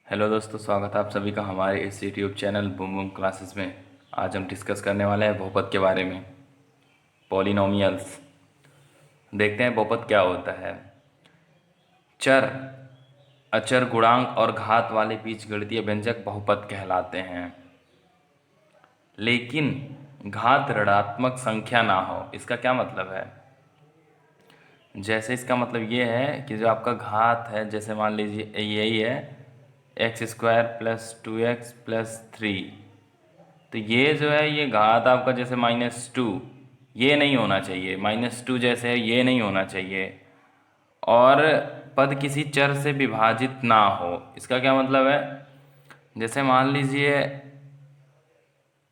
Hello दोस्तों, स्वागत है आप सभी का हमारे इस YouTube channel boom boom classes में। आज हम डिस्कस करने वाले हैं बहुपद के बारे में, पॉलिनोमियल्स। देखते हैं बहुपद क्या होता है। चर, अचर, गुणांक और घात वाले बीजगणितीय व्यंजक बहुपद कहलाते हैं, लेकिन घात ऋणात्मक संख्या ना हो। इसका क्या मतलब है? जैसे इसका मतलब ये है कि जो आपका घात है, जैसे मान लीजिए यही है x² + 2x + 3, तो ये जो है ये घात आपका जैसे -2, ये नहीं होना चाहिए। -2 जैसे है ये नहीं होना चाहिए। और पद किसी चर से विभाजित ना हो। इसका क्या मतलब है? जैसे मान लीजिए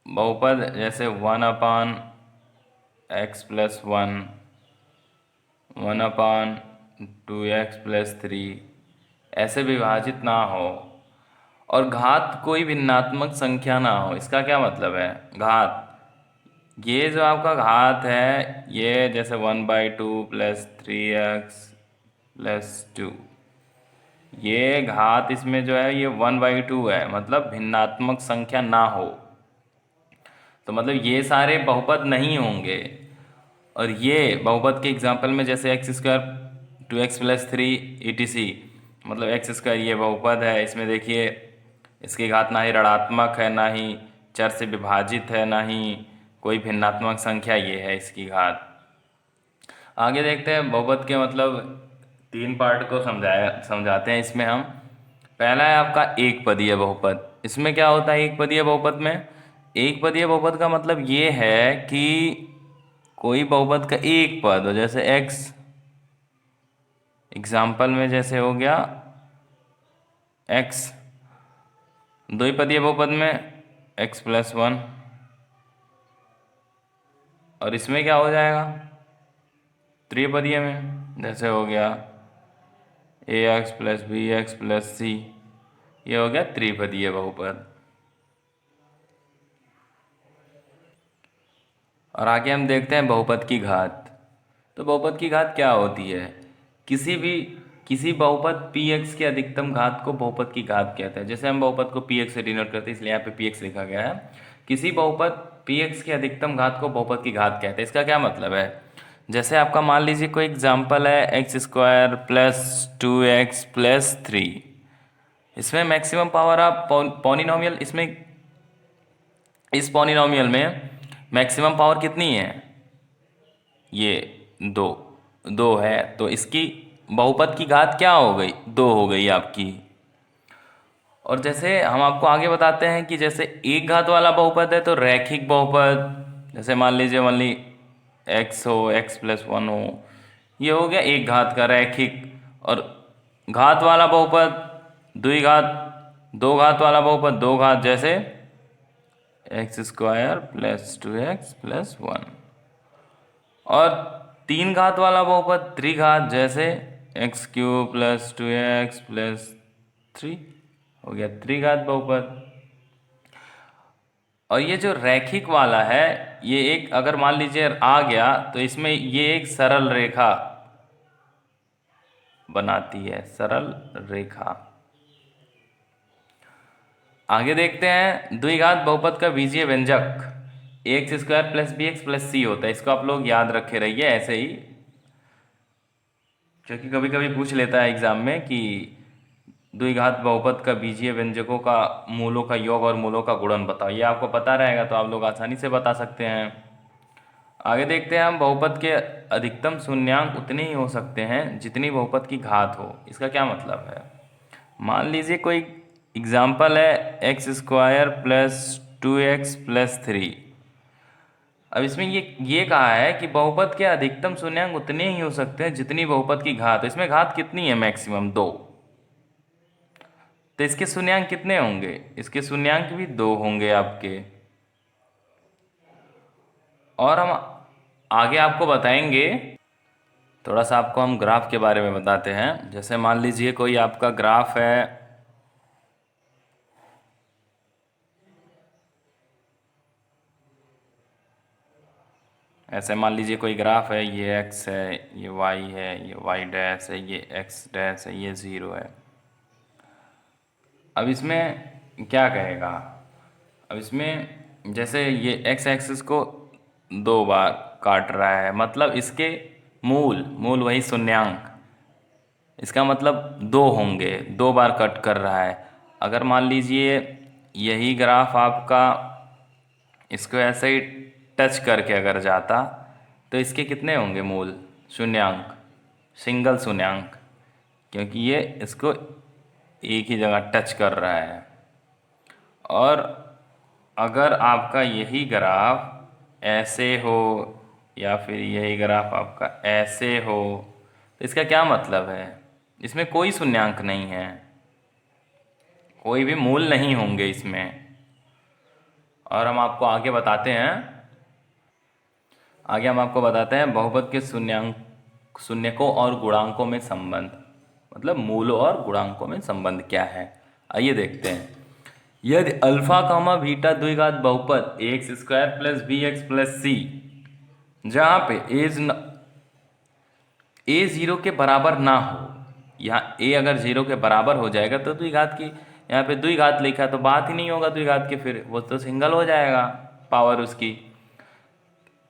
बहुपद जैसे 1/x+1, 1/2x+3 ऐसे विभाजित ना हो, और घात कोई भिन्नात्मक संख्या ना हो। इसका क्या मतलब है? घात, ये जो आपका घात है ये जैसे 1/2 + 3x + 2, ये घात इसमें जो है ये 1/2 है, मतलब भिन्नात्मक संख्या ना हो। तो मतलब ये सारे बहुपद नहीं होंगे। और ये बहुपद के एग्जाम्पल में जैसे x² 2x + 3 etc, मतलब x² ये बहुपद है। इसमें देखिए इसकी घात ना ही ऋणात्मक है, ना ही चर से विभाजित है, ना ही कोई भिन्नात्मक संख्या ये है इसकी घात। आगे देखते हैं बहुपद के मतलब 3 पार्ट को समझाते हैं इसमें हम। पहला है आपका एक पदीय बहुपद। इसमें क्या होता है एक पदीय बहुपद में? एक पदीय बहुपद का मतलब ये है कि कोई बहुपद का एक पद हो, जैसे x, एग्जाम्पल में जैसे हो गया x, द्विपदीय बहुपद में x+1, और इसमें क्या हो जाएगा त्रिपदीय में जैसे हो गया ax + bx + c, ये हो गया त्रिपदीय बहुपद। और आगे हम देखते हैं बहुपद की घात। तो बहुपद की घात क्या होती है? किसी बहुपद px की अधिकतम घात को बहुपद की घात कहते हैं। जैसे हम बहुपद को px से डिनोट करते हैं, इसलिए यहाँ पे px लिखा गया है। किसी बहुपद px की अधिकतम घात को बहुपद की घात कहते हैं। इसका क्या मतलब है? जैसे आपका मान लीजिए कोई एग्जाम्पल है x² + 2x + 3। इसमें मैक्सिमम पावर आप पॉलिनोमियल, इसमें इस पॉलिनोमियल में मैक्सिमम पावर कितनी है? ये दो, दो है। तो इसकी बहुपद की घात क्या हो गई? दो हो गई आपकी। और जैसे हम आपको आगे बताते हैं कि जैसे एक घात वाला बहुपद है तो रैखिक बहुपद, जैसे मान लीजिए x हो, x+1 हो, ये हो गया एक घात का रैखिक। और घात वाला बहुपद द्विघात, दो घात वाला बहुपद दो घात, जैसे x² + 2x + 1। और तीन घात वाला बहुपद त्रिघात, जैसे x³ + 2x + 3 हो गया त्रिघात बहुपद। और ये जो रैखिक वाला है, ये एक अगर मान लीजिए आ गया तो इसमें ये एक सरल रेखा बनाती है, सरल रेखा। आगे देखते हैं द्विघात बहुपद का बीजीय व्यंजक ax² + bx + c होता है। इसको आप लोग याद रखे रहिए ऐसे ही, क्योंकि कभी कभी पूछ लेता है एग्जाम में कि द्विघात बहुपद का बीजीय व्यंजकों का मूलों का योग और मूलों का गुणन बताओ। ये आपको पता रहेगा तो आप लोग आसानी से बता सकते हैं। आगे देखते हैं हम बहुपद के अधिकतम शून्यांक उतने ही हो सकते हैं जितनी बहुपद की घात हो। इसका क्या मतलब है? मान लीजिए कोई एग्जाम्पल है x² + 2x + 3। अब इसमें ये कहा है कि बहुपद के अधिकतम शून्यांक उतने ही हो सकते हैं जितनी बहुपद की घात। इसमें घात कितनी है? मैक्सिमम दो। तो इसके शून्यांक कितने होंगे? इसके शून्यांक भी दो होंगे आपके। और हम आगे आपको बताएंगे, थोड़ा सा आपको हम ग्राफ के बारे में बताते हैं। जैसे मान लीजिए कोई आपका ग्राफ है, ऐसे मान लीजिए कोई ग्राफ है, ये x है, ये y है, ये y' है, ये x' है, ये 0 है। अब इसमें क्या कहेगा, अब इसमें जैसे ये एक्स एक्सिस को दो बार काट रहा है, मतलब इसके मूल मूल वही शून्यांक, इसका मतलब दो होंगे, दो बार कट कर रहा है। अगर मान लीजिए यही ग्राफ आपका इसको ऐसे ही टच करके अगर जाता तो इसके कितने होंगे मूल, शून्यांक, सिंगल शून्यांक, क्योंकि ये इसको एक ही जगह टच कर रहा है। और अगर आपका यही ग्राफ ऐसे हो या फिर यही ग्राफ आपका ऐसे हो तो इसका क्या मतलब है, इसमें कोई शून्यांक नहीं है, कोई भी मूल नहीं होंगे इसमें। और हम आपको आगे बताते हैं, आगे हम आपको बताते हैं बहुपद के शून्यांक, शून्यकों और गुणांकों में संबंध, मतलब मूलों और गुणांकों में संबंध क्या है। आइए देखते हैं। यदि अल्फा कामा बीटा द्विघात बहुपद X square plus B X plus C, जहाँ पे ए जीरो के बराबर ना हो, यहाँ ए अगर जीरो के बराबर हो जाएगा तो द्विघात की, यहाँ पे द्विघात लिखा तो बात ही नहीं होगा द्विघात की, फिर वो तो सिंगल हो जाएगा पावर उसकी।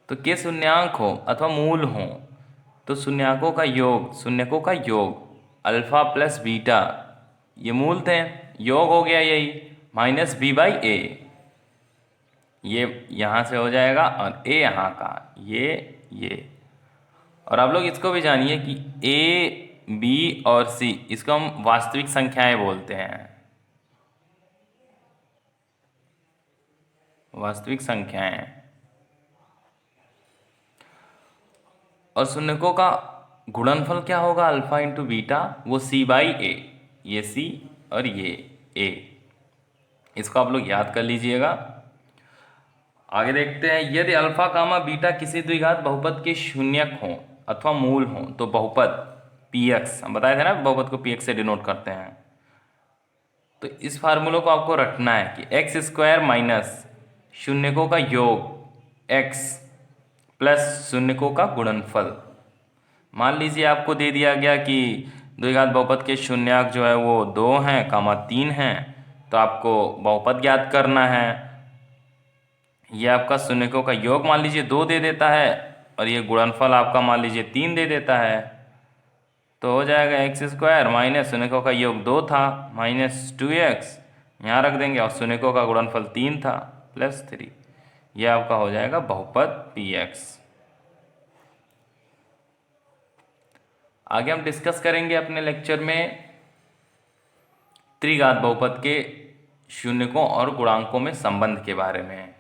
तो के शून्यांक हो अथवा मूल हो तो शून्यकों का योग, शून्यकों का योग अल्फा प्लस बीटा, ये मूल थे, योग हो गया यही माइनस बी बाई ए, ये यहाँ से हो जाएगा और ए यहाँ का, ये। और आप लोग इसको भी जानिए कि ए बी और सी, इसको हम वास्तविक संख्याएं बोलते हैं, वास्तविक संख्याएं। और शून्यकों का गुणनफल क्या होगा, अल्फा इंटू बीटा, वो सी बाई ए, ये सी और ये ए, इसको आप लोग याद कर लीजिएगा। आगे देखते हैं। यदि अल्फा कामा बीटा किसी द्विघात बहुपद के शून्यक हों अथवा मूल हों तो बहुपद पी एक्स, हम बताए थे ना बहुपद को पी एक्स से डिनोट करते हैं, तो इस फार्मूले को आपको रटना है कि एक्स स्क्वायर माइनस शून्यकों का योग एक्स प्लस शून्यकों का गुणनफल। मान लीजिए आपको दे दिया गया कि द्विघात बहुपद के शून्यक जो है वो 2 हैं कामा 3 हैं, तो आपको बहुपद ज्ञात करना है। ये आपका शून्यकों का योग मान लीजिए 2 दे देता है और ये गुणनफल आपका मान लीजिए 3 दे देता है, तो हो जाएगा एक्स स्क्वायर माइनस शून्यकों का योग 2 था माइनस 2x, यहाँ रख देंगे, और शून्यकों का गुणनफल 3 था प्लस 3, यह आपका हो जाएगा बहुपद px। आगे हम डिस्कस करेंगे अपने लेक्चर में त्रिघात बहुपद के शून्यकों और गुणांकों में संबंध के बारे में।